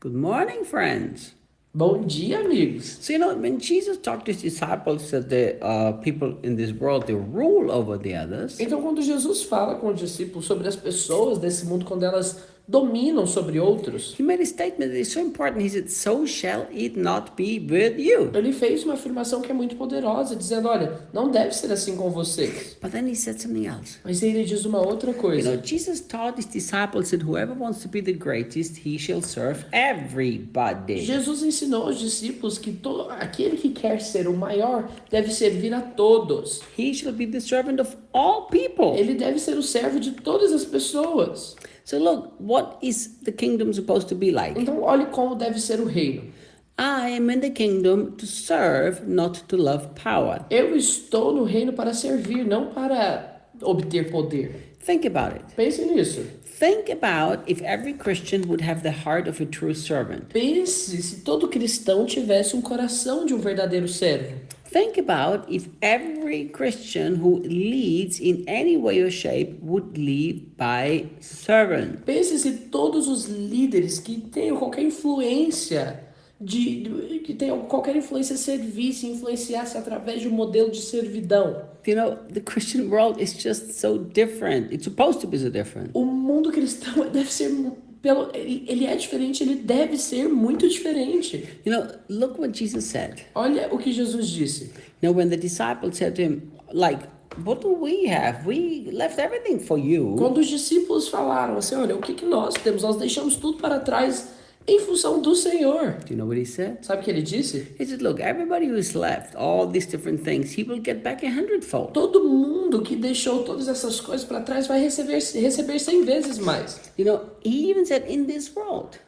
Good morning, friends. Bom dia, amigos. So, when Jesus taught his disciples that the people in this world, they rule over the others, Então, quando Jesus fala com os discípulos sobre as pessoas desse mundo, quando elas dominam sobre outros, he made a statement that is so important. He said, so shall it not be with you. ele fez uma afirmação que é muito poderosa, dizendo, olha, não deve ser assim com vocês. But then he said something else. Mas ele diz uma outra coisa. Jesus taught his disciples that whoever wants to be the greatest, he shall serve everybody. Jesus ensinou aos discípulos que aquele que quer ser o maior deve servir a todos. He shall be the servant of all people. Ele deve ser o servo de todas as pessoas. So look, what is the kingdom supposed to be like? Então, olhe como deve ser o reino. I am in the kingdom to serve, not to love power. Eu estou no reino para servir, não para obter poder. Think about it. Pense nisso. Think about if every Christian would have the heart of a true servant. Pense se todo cristão tivesse um coração de um verdadeiro servo. Think about if every Christian who leads in any way or shape would lead by servant. Pense se todos os líderes que tenham qualquer influência servissem, influenciasse através de um modelo de servidão. The Christian world is just so different. It's supposed to be so different. O mundo cristão deve ser ele é diferente, ele deve ser muito diferente. Look what Jesus said. Olha o que Jesus disse. When the disciples said to him, what do we have? We left everything for you. Quando os discípulos falaram assim, olha, o que nós temos? Nós deixamos tudo para trás em função do Senhor. Do you know what he said? Sabe o que ele disse? He said, look, everybody who's left all these different things, he will get back 100-fold. Todo mundo que deixou todas essas coisas para trás vai receber 100 vezes mais. He even said, in this world.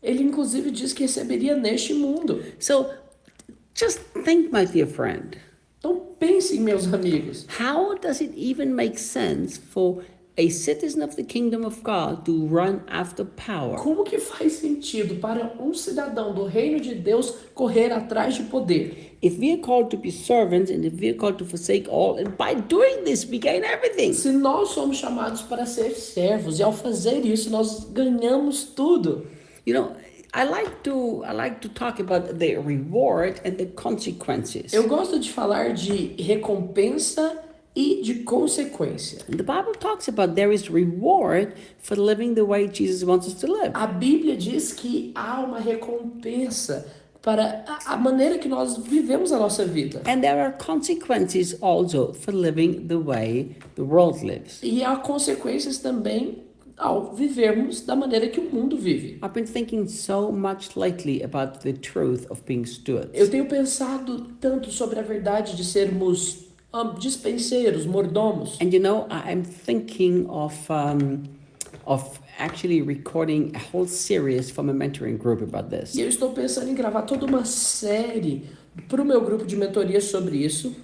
Ele inclusive disse que receberia neste mundo. So, just think, my dear friend. Então pensem, meus amigos. How does it even make sense for a citizen of the kingdom of God to run after power? Como que faz sentido para um cidadão do reino de Deus correr atrás de poder? If we are called to be servants and if we are called to forsake all, and by doing this we gain everything. Se nós somos chamados para ser servos e ao fazer isso nós ganhamos tudo. I like to talk about the reward and the consequences. Eu gosto de falar de recompensa e de consequência. The Bible talks about there is reward for living the way Jesus wants us to live. A Bíblia diz que há uma recompensa para a maneira que nós vivemos a nossa vida. And there are consequences also for living the way the world lives. E há consequências também ao vivermos da maneira que o mundo vive. I've been thinking so much lately about the truth of being stewards. Eu tenho pensado tanto sobre a verdade de sermos dispenseiros, mordomos. And I'm thinking of actually recording a whole series from a mentoring group about this. E eu estou pensando em gravar toda uma série para o meu grupo de mentoria sobre isso.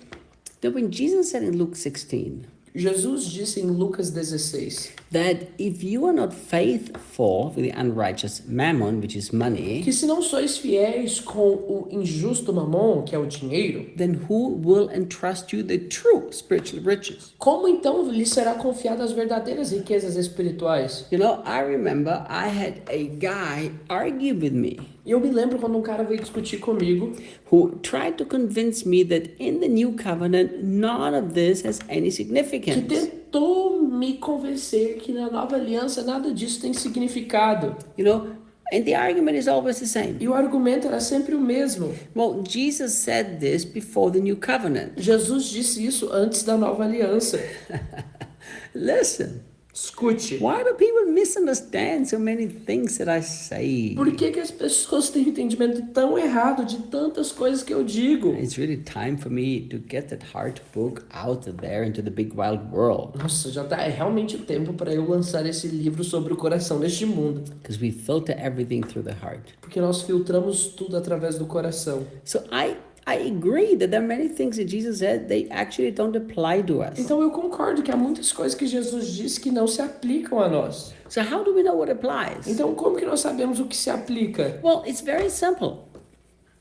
When Jesus said in Luke 16, Jesus disse em Lucas 16 that if you are not faithful with the unrighteous mammon, which is money, que se não sois fiéis com o injusto mamon, que é o dinheiro, then who will entrust you the true spiritual riches? Como então lhe será confiada as verdadeiras riquezas espirituais? I remember I had a guy argue with me. E eu me lembro quando um cara veio discutir comigo, who tried to convince me that in the new covenant none of this has any significance. Que tentou me convencer que na nova aliança nada disso tem significado. And the argument is always the same. E o argumento era sempre o mesmo. Well, Jesus said this before the new covenant. Jesus disse isso antes da nova aliança. Listen. Escute. Why do people misunderstand so many things that I say? Por que as pessoas têm entendimento tão errado de tantas coisas que eu digo? It's really time for me to get that heart book out there into the big wild world. Nossa, é realmente o tempo para eu lançar esse livro sobre o coração deste mundo. Because we filter everything through the heart. Porque nós filtramos tudo através do coração. So I agree that there are many things that Jesus said they actually don't apply to us. Então eu concordo que há muitas coisas que Jesus disse que não se aplicam a nós. So how do we know what applies? Então como que nós sabemos o que se aplica? Well, it's very simple.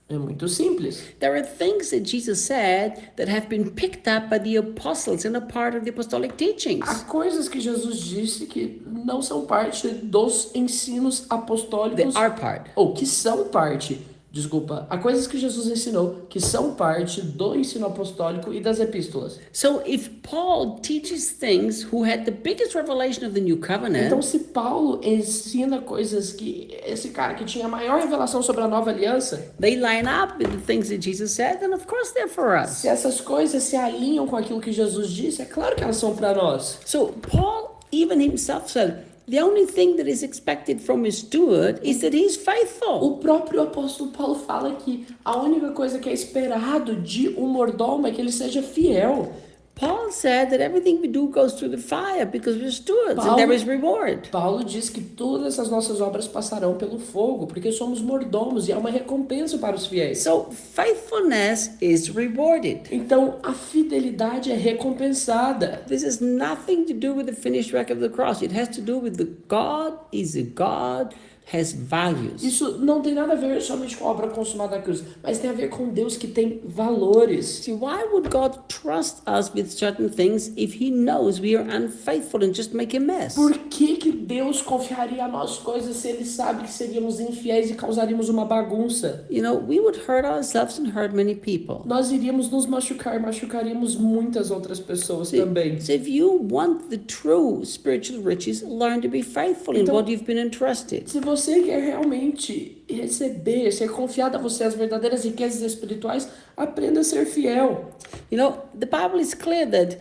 É muito simples. There are things that Jesus said that have been picked up by the apostles and a part of the apostolic teachings. Há coisas que Jesus disse que não são parte dos ensinos apostólicos, They are part. ou que são parte, desculpa, há coisas que Jesus ensinou que são parte do ensino apostólico e das epístolas. So if Paul teaches things who had the biggest revelation of the new covenant, Então, se Paulo ensina coisas que esse cara que tinha a maior revelação sobre a nova aliança, they line up with the things that Jesus said, then of course they're for us. se essas coisas se alinham com aquilo que Jesus disse, é claro que elas são para nós. So Paul even himself said, the only thing that is expected from a steward is that he's faithful. O próprio apóstolo Paulo fala que a única coisa que é esperado de um mordomo é que ele seja fiel. Paul said that everything we do goes through the fire because we're stewards and there is reward. Paulo diz que todas as nossas obras passarão pelo fogo, porque somos mordomos e há uma recompensa para os fiéis. So faithfulness is rewarded. Então, a fidelidade é recompensada. This has nothing to do with the finished work of the cross. It has to do with the God is a God has values. Isso não tem nada a ver somente com a obra consumada da cruz, mas tem a ver com Deus que tem valores. See, why would God trust us with certain things if he knows we are unfaithful and just make a mess? Por que Deus confiaria a nós coisas se ele sabe que seríamos infiéis e causaríamos uma bagunça? You know, we would hurt ourselves and hurt many people. Nós iríamos nos machucar, machucaríamos muitas outras pessoas também. So if you want the true spiritual riches, learn to be faithful in what you've been entrusted. Se você quer realmente receber, ser confiado a você as verdadeiras riquezas espirituais, aprenda a ser fiel. You know, the Bible is clear that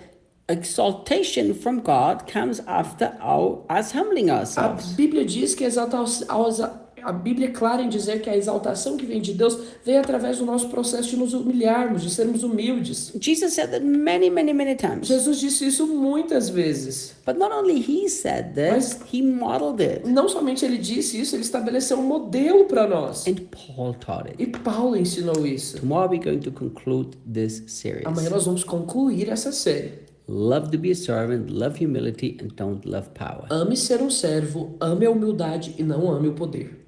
exaltation from God comes after us humbling A ourselves. Bíblia diz que a Bíblia é clara em dizer que a exaltação que vem de Deus vem através do nosso processo de nos humilharmos, de sermos humildes. Jesus said that many times. Jesus disse isso muitas vezes. But not only he said this, he modeled it. Não somente ele disse isso, ele estabeleceu um modelo para nós. And Paul taught it. E Paulo ensinou isso. Tomorrow we're going to conclude this series. Amanhã nós vamos concluir essa série. Love to be a servant, love humility, and don't love power. Ame ser um servo, ame a humildade e não ame o poder.